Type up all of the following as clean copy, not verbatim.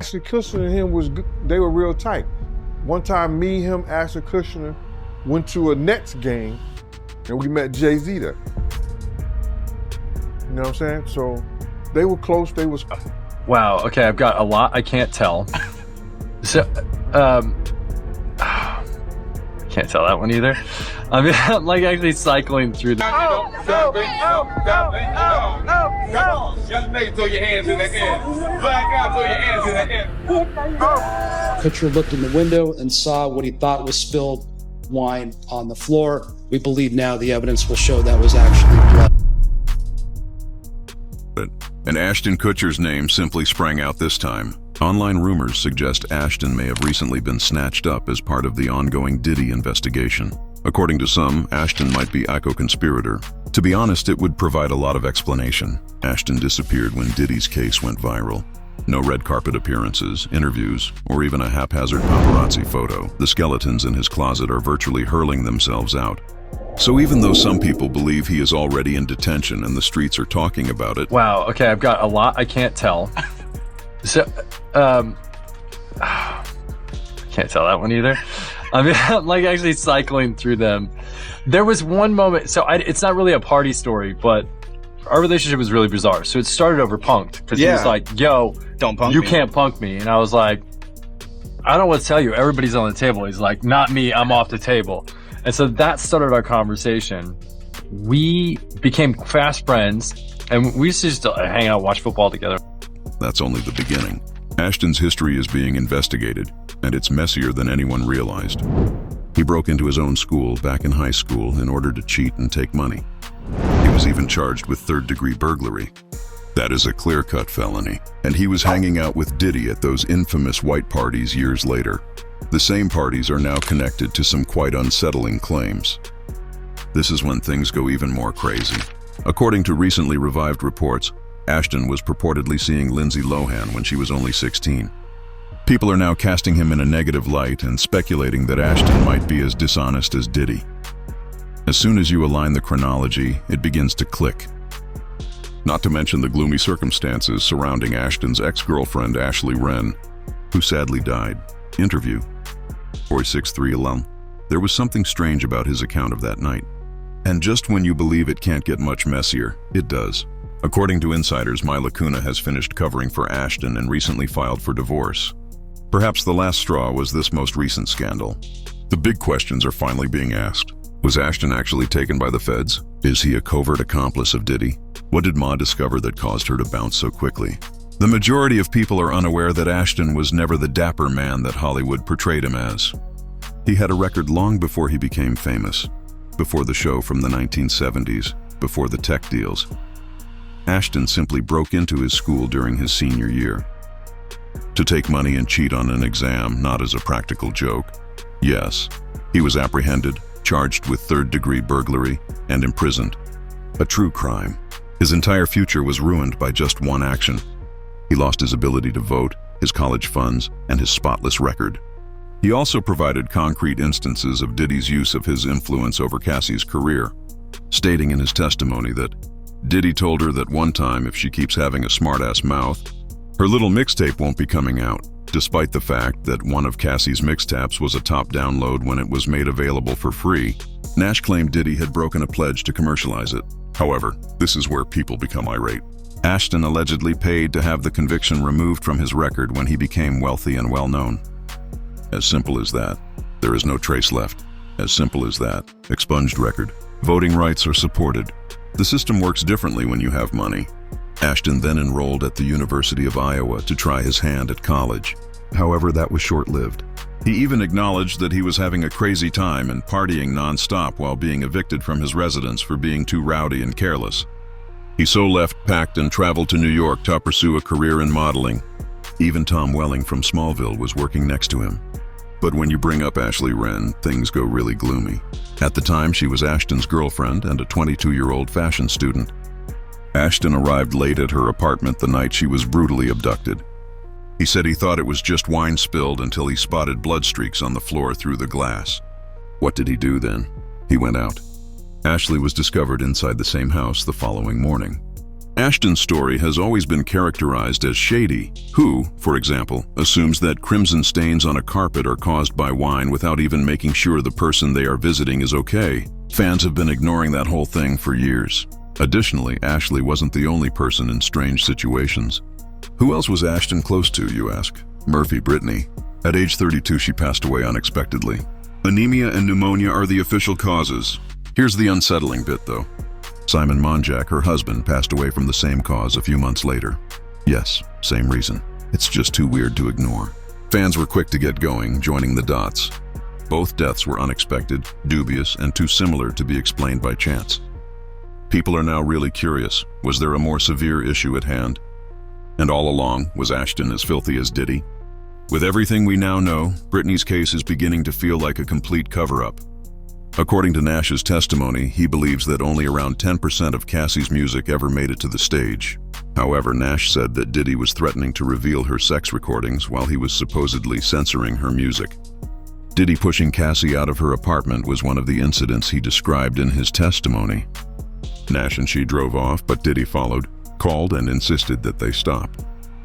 Ashton Kutcher and him they were real tight. One time, me, him, Ashton Kutcher went to a Nets game, and we met Jay-Z there. You know what I'm saying? So they were close. They was. Wow. Okay, I've got a lot I can't tell. So, can't tell that one either. I mean, I'm like actually cycling through the. Young lady, throw your hands in the air. Black guy, throw your hands in the air. Kutcher looked in the window and saw what he thought was spilled wine on the floor. We believe now the evidence will show that was actually blood. And Ashton Kutcher's name simply sprang out this time. Online rumors suggest Ashton may have recently been snatched up as part of the ongoing Diddy investigation. According to some, Ashton might be a co-conspirator. To be honest, it would provide a lot of explanation. Ashton disappeared when Diddy's case went viral. No red carpet appearances, interviews, or even a haphazard paparazzi photo. The skeletons in his closet are virtually hurling themselves out. So even though some people believe he is already in detention and the streets are talking about it. Wow. Okay, I've got a lot I can't tell. So, can't tell that one either. I mean, I'm like actually cycling through them. There was one moment, so it's not really a party story, but our relationship was really bizarre. So it started over punked, because he was like, yo, don't punk you me. can't punk me. And I was like, I don't know what to tell you. Everybody's on the table. He's like, not me, I'm off the table. And so that started our conversation. We became fast friends, and we used to just hang out, watch football together. That's only the beginning. Ashton's history is being investigated, and it's messier than anyone realized. He broke into his own school back in high school in order to cheat and take money. He was even charged with third-degree burglary. That is a clear-cut felony, and he was hanging out with Diddy at those infamous white parties years later. The same parties are now connected to some quite unsettling claims. This is when things go even more crazy. According to recently revived reports, Ashton was purportedly seeing Lindsay Lohan when she was only 16. People are now casting him in a negative light and speculating that Ashton might be as dishonest as Diddy. As soon as you align the chronology, it begins to click. Not to mention the gloomy circumstances surrounding Ashton's ex-girlfriend Ashley Wren, who sadly died. Interview. 463 alum. There was something strange about his account of that night. And just when you believe it can't get much messier, it does. According to insiders, Mila Kunis has finished covering for Ashton and recently filed for divorce. Perhaps the last straw was this most recent scandal. The big questions are finally being asked. Was Ashton actually taken by the feds? Is he a covert accomplice of Diddy? What did Ma discover that caused her to bounce so quickly? The majority of people are unaware that Ashton was never the dapper man that Hollywood portrayed him as. He had a record long before he became famous, before the show from the 1970s, before the tech deals. Ashton simply broke into his school during his senior year. To take money and cheat on an exam, not as a practical joke. Yes, he was apprehended, charged with third-degree burglary, and imprisoned. A true crime. His entire future was ruined by just one action. He lost his ability to vote, his college funds, and his spotless record. He also provided concrete instances of Diddy's use of his influence over Cassie's career, stating in his testimony that Diddy told her that one time if she keeps having a smart-ass mouth, her little mixtape won't be coming out, despite the fact that one of Cassie's mixtapes was a top download when it was made available for free. Nash claimed Diddy had broken a pledge to commercialize it. However, this is where people become irate. Ashton allegedly paid to have the conviction removed from his record when he became wealthy and well-known. As simple as that. There is no trace left. As simple as that. Expunged record. Voting rights are supported. The system works differently when you have money. Ashton then enrolled at the University of Iowa to try his hand at college. However, that was short-lived. He even acknowledged that he was having a crazy time and partying non-stop while being evicted from his residence for being too rowdy and careless. He so left, packed, and traveled to New York to pursue a career in modeling. Even Tom Welling from Smallville was working next to him. But when you bring up Ashley Wren, things go really gloomy. At the time, she was Ashton's girlfriend and a 22-year-old fashion student. Ashton arrived late at her apartment the night she was brutally abducted. He said he thought it was just wine spilled until he spotted blood streaks on the floor through the glass. What did he do then? He went out. Ashley was discovered inside the same house the following morning. Ashton's story has always been characterized as shady. Who, for example, assumes that crimson stains on a carpet are caused by wine without even making sure the person they are visiting is okay? Fans have been ignoring that whole thing for years. Additionally, Ashley wasn't the only person in strange situations. Who else was Ashton close to, you ask? Murphy Brittany. At age 32, she passed away unexpectedly. Anemia and pneumonia are the official causes. Here's the unsettling bit, though. Simon Monjack, her husband, passed away from the same cause a few months later. Yes, same reason. It's just too weird to ignore. Fans were quick to get going, joining the dots. Both deaths were unexpected, dubious, and too similar to be explained by chance. People are now really curious. Was there a more severe issue at hand? And all along, was Ashton as filthy as Diddy? With everything we now know, Britney's case is beginning to feel like a complete cover-up. According to Nash's testimony, he believes that only around 10% of Cassie's music ever made it to the stage. However, Nash said that Diddy was threatening to reveal her sex recordings while he was supposedly censoring her music. Diddy pushing Cassie out of her apartment was one of the incidents he described in his testimony. Nash and she drove off, but Diddy followed, called, and insisted that they stop.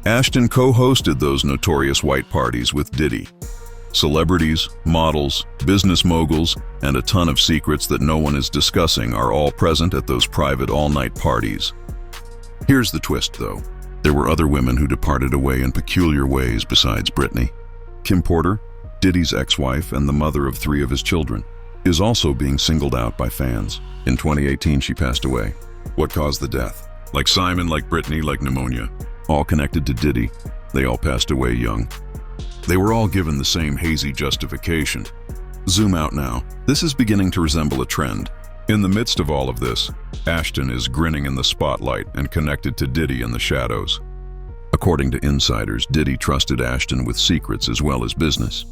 Ashton co-hosted those notorious white parties with Diddy. Celebrities, models, business moguls, and a ton of secrets that no one is discussing are all present at those private all-night parties. Here's the twist, though. There were other women who departed away in peculiar ways besides Britney. Kim Porter, Diddy's ex-wife and the mother of 3 of his children, is also being singled out by fans. In 2018, she passed away. What caused the death? Like Simon, like Britney, like pneumonia. All connected to Diddy. They all passed away young. They were all given the same hazy justification. Zoom out now. This is beginning to resemble a trend. In the midst of all of this, Ashton is grinning in the spotlight and connected to Diddy in the shadows. According to insiders, Diddy trusted Ashton with secrets as well as business.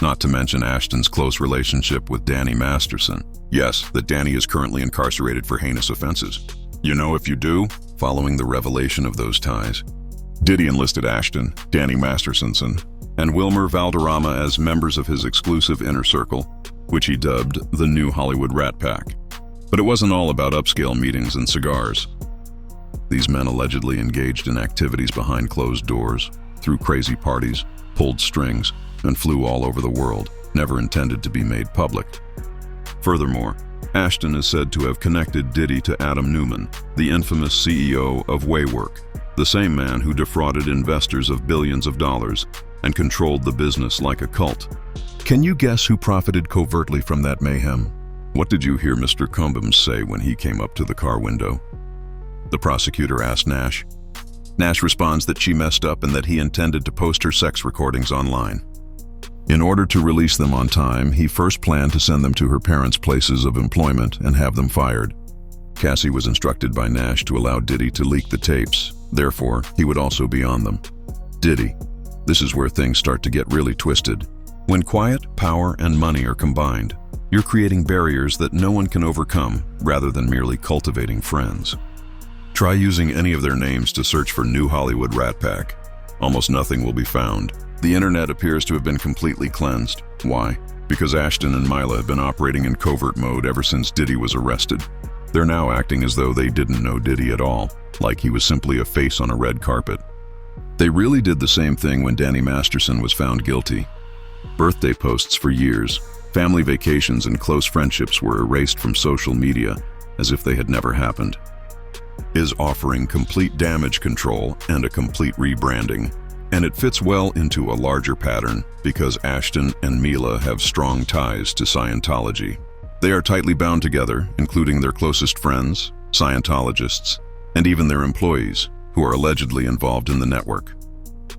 Not to mention Ashton's close relationship with Danny Masterson. Yes, that Danny is currently incarcerated for heinous offenses. You know if you do? Following the revelation of those ties, Diddy enlisted Ashton, Danny Masterson, and Wilmer Valderrama as members of his exclusive inner circle, which he dubbed the New Hollywood Rat Pack. But it wasn't all about upscale meetings and cigars. These men allegedly engaged in activities behind closed doors, threw crazy parties, pulled strings, and flew all over the world, never intended to be made public. Furthermore, Ashton is said to have connected Diddy to Adam Newman, the infamous CEO of WayWork, the same man who defrauded investors of billions of dollars and controlled the business like a cult. Can you guess who profited covertly from that mayhem? What did you hear Mr. Cumbums say when he came up to the car window? The prosecutor asked Nash. Nash responds that she messed up and that he intended to post her sex recordings online. In order to release them on time, he first planned to send them to her parents' places of employment and have them fired. Cassie was instructed by Nash to allow Diddy to leak the tapes. Therefore, he would also be on them. Diddy. This is where things start to get really twisted. When quiet, power, and money are combined, you're creating barriers that no one can overcome rather than merely cultivating friends. Try using any of their names to search for New Hollywood Rat Pack. Almost nothing will be found. The internet appears to have been completely cleansed. Why? Because Ashton and Mila have been operating in covert mode ever since Diddy was arrested. They're now acting as though they didn't know Diddy at all, like he was simply a face on a red carpet. They really did the same thing when Danny Masterson was found guilty. Birthday posts for years, family vacations, and close friendships were erased from social media as if they had never happened. Is offering complete damage control and a complete rebranding. And it fits well into a larger pattern because Ashton and Mila have strong ties to Scientology. They are tightly bound together, including their closest friends, Scientologists, and even their employees, who are allegedly involved in the network.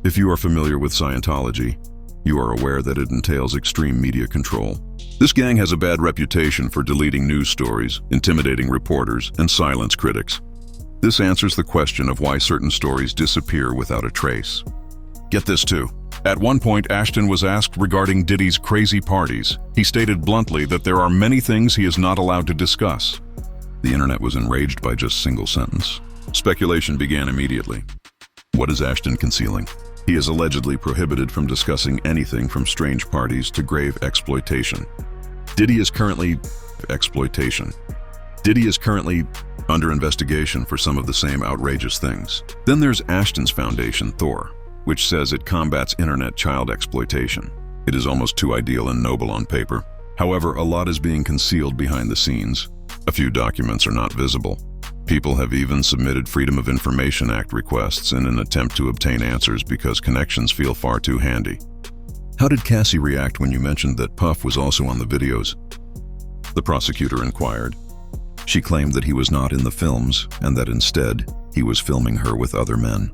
If you are familiar with Scientology, you are aware that it entails extreme media control. This gang has a bad reputation for deleting news stories, intimidating reporters, and silence critics. This answers the question of why certain stories disappear without a trace. Get this too. At one point, Ashton was asked regarding Diddy's crazy parties. He stated bluntly that there are many things he is not allowed to discuss. The internet was enraged by just a single sentence. Speculation began immediately. What is Ashton concealing? He is allegedly prohibited from discussing anything from strange parties to grave exploitation. Diddy is currently exploitation. Diddy is currently under investigation for some of the same outrageous things. Then there's Ashton's foundation, Thor, which says it combats internet child exploitation. It is almost too ideal and noble on paper. However, a lot is being concealed behind the scenes. A few documents are not visible. People have even submitted Freedom of Information Act requests in an attempt to obtain answers because connections feel far too handy. How did Cassie react when you mentioned that Puff was also on the videos? The prosecutor inquired. She claimed that he was not in the films and that instead, he was filming her with other men.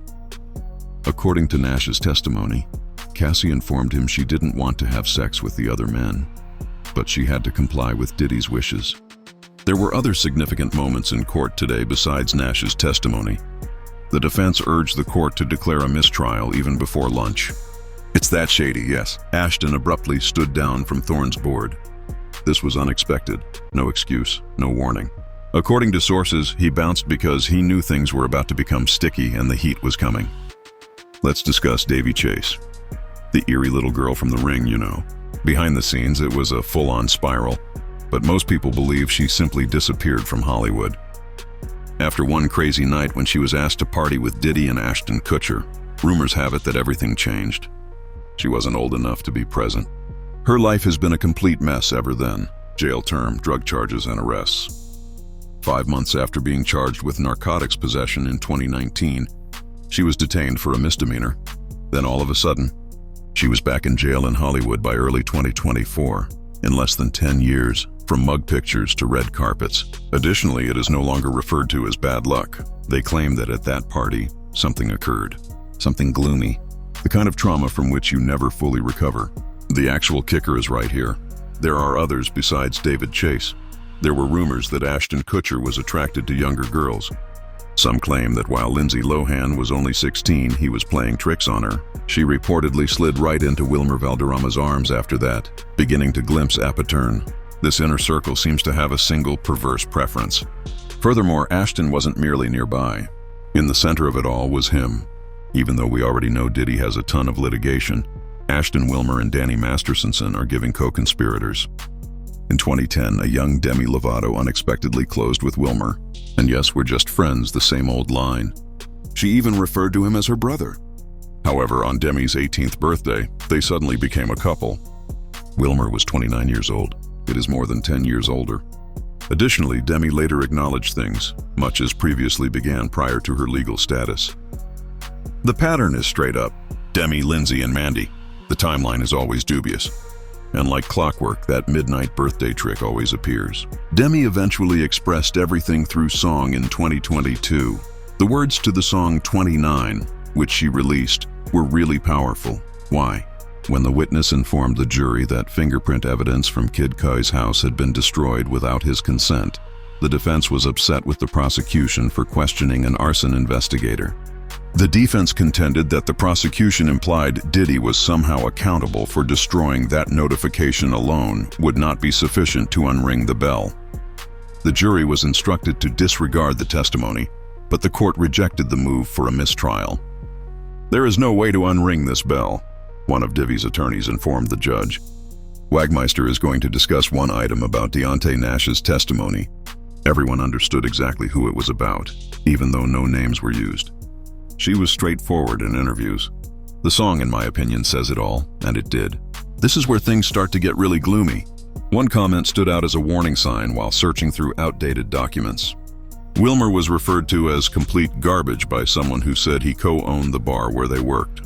According to Nash's testimony, Cassie informed him she didn't want to have sex with the other men, but she had to comply with Diddy's wishes. There were other significant moments in court today besides Nash's testimony. The defense urged the court to declare a mistrial even before lunch. It's that shady, yes. Ashton abruptly stood down from Thorne's board. This was unexpected. No excuse, no warning. According to sources, he bounced because he knew things were about to become sticky and the heat was coming. Let's discuss Davy Chase. The eerie little girl from the ring, you know. Behind the scenes, it was a full-on spiral, but most people believe she simply disappeared from Hollywood. After one crazy night when she was asked to party with Diddy and Ashton Kutcher, rumors have it that everything changed. She wasn't old enough to be present. Her life has been a complete mess ever then. Jail term, drug charges, and arrests. 5 months after being charged with narcotics possession in 2019, she was detained for a misdemeanor. Then all of a sudden, she was back in jail in Hollywood by early 2024, in less than 10 years, from mug pictures to red carpets. Additionally, it is no longer referred to as bad luck. They claim that at that party, something occurred. Something gloomy. The kind of trauma from which you never fully recover. The actual kicker is right here. There are others besides David Chase. There were rumors that Ashton Kutcher was attracted to younger girls. Some claim that while Lindsay Lohan was only 16, he was playing tricks on her. She reportedly slid right into Wilmer Valderrama's arms after that, beginning to glimpse Apatern. This inner circle seems to have a single perverse preference. Furthermore, Ashton wasn't merely nearby. In the center of it all was him. Even though we already know Diddy has a ton of litigation, Ashton Wilmer and Danny Mastersonson are giving co-conspirators. In 2010, a young Demi Lovato unexpectedly closed with Wilmer. And yes, we're just friends, the same old line. She even referred to him as her brother. However, on Demi's 18th birthday, they suddenly became a couple. Wilmer was 29 years old. It is more than 10 years older. Additionally, Demi later acknowledged things, much as previously began prior to her legal status. The pattern is straight up. Demi, Lindsay, and Mandy. The timeline is always dubious. And like clockwork, that midnight birthday trick always appears. Demi eventually expressed everything through song in 2022. The words to the song 29, which she released, were really powerful. Why? When the witness informed the jury that fingerprint evidence from Kid Cudi's house had been destroyed without his consent, the defense was upset with the prosecution for questioning an arson investigator. The defense contended that the prosecution implied Diddy was somehow accountable for destroying that notification alone would not be sufficient to unring the bell. The jury was instructed to disregard the testimony, but the court rejected the move for a mistrial. There is no way to unring this bell, one of Diddy's attorneys informed the judge. Wagmeister is going to discuss one item about Deontay Nash's testimony. Everyone understood exactly who it was about, even though no names were used. She was straightforward in interviews. The song, in my opinion, says it all, and it did. This is where things start to get really gloomy. One comment stood out as a warning sign while searching through outdated documents. Wilmer was referred to as complete garbage by someone who said he co-owned the bar where they worked.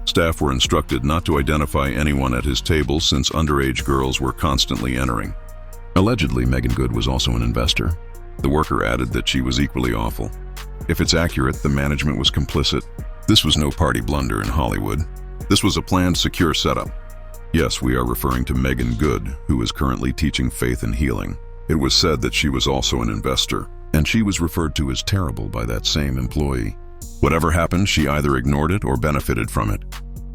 Staff were instructed not to identify anyone at his table since underage girls were constantly entering. Allegedly, Megan Good was also an investor. The worker added that she was equally awful. If it's accurate, the management was complicit. This was no party blunder in Hollywood. This was a planned, secure setup. Yes, we are referring to Megan Good, who is currently teaching faith and healing. It was said that she was also an investor, and she was referred to as terrible by that same employee. Whatever happened, she either ignored it or benefited from it.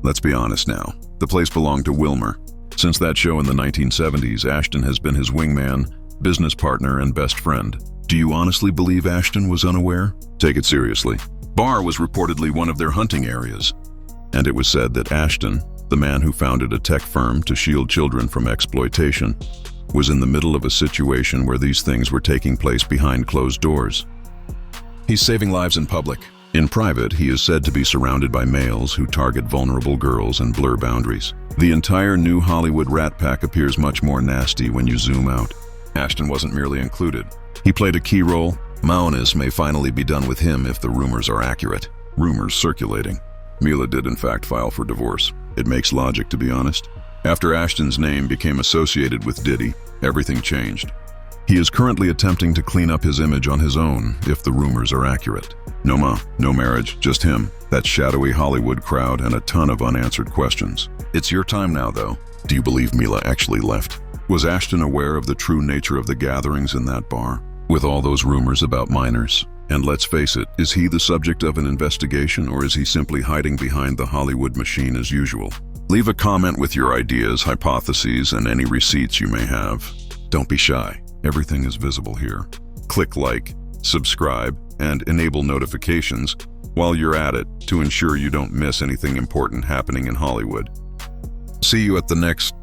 Let's be honest now. The place belonged to Wilmer. Since that show in the 1970s, Ashton has been his wingman, business partner, and best friend. Do you honestly believe Ashton was unaware? Take it seriously. Bar was reportedly one of their hunting areas, and it was said that Ashton, the man who founded a tech firm to shield children from exploitation, was in the middle of a situation where these things were taking place behind closed doors. He's saving lives in public. In private, he is said to be surrounded by males who target vulnerable girls and blur boundaries. The entire new Hollywood rat pack appears much more nasty when you zoom out. Ashton wasn't merely included. He played a key role. Kunis may finally be done with him if the rumors are accurate. Rumors circulating. Mila did in fact file for divorce. It makes logic, to be honest. After Ashton's name became associated with Diddy, everything changed. He is currently attempting to clean up his image on his own if the rumors are accurate. No marriage, just him, that shadowy Hollywood crowd, and a ton of unanswered questions. It's your time now, though. Do you believe Mila actually left? Was Ashton aware of the true nature of the gatherings in that bar, with all those rumors about minors? And let's face it, is he the subject of an investigation, or is he simply hiding behind the Hollywood machine as usual? Leave a comment with your ideas, hypotheses, and any receipts you may have. Don't be shy. Everything is visible here. Click like, subscribe, and enable notifications while you're at it to ensure you don't miss anything important happening in Hollywood. See you at the next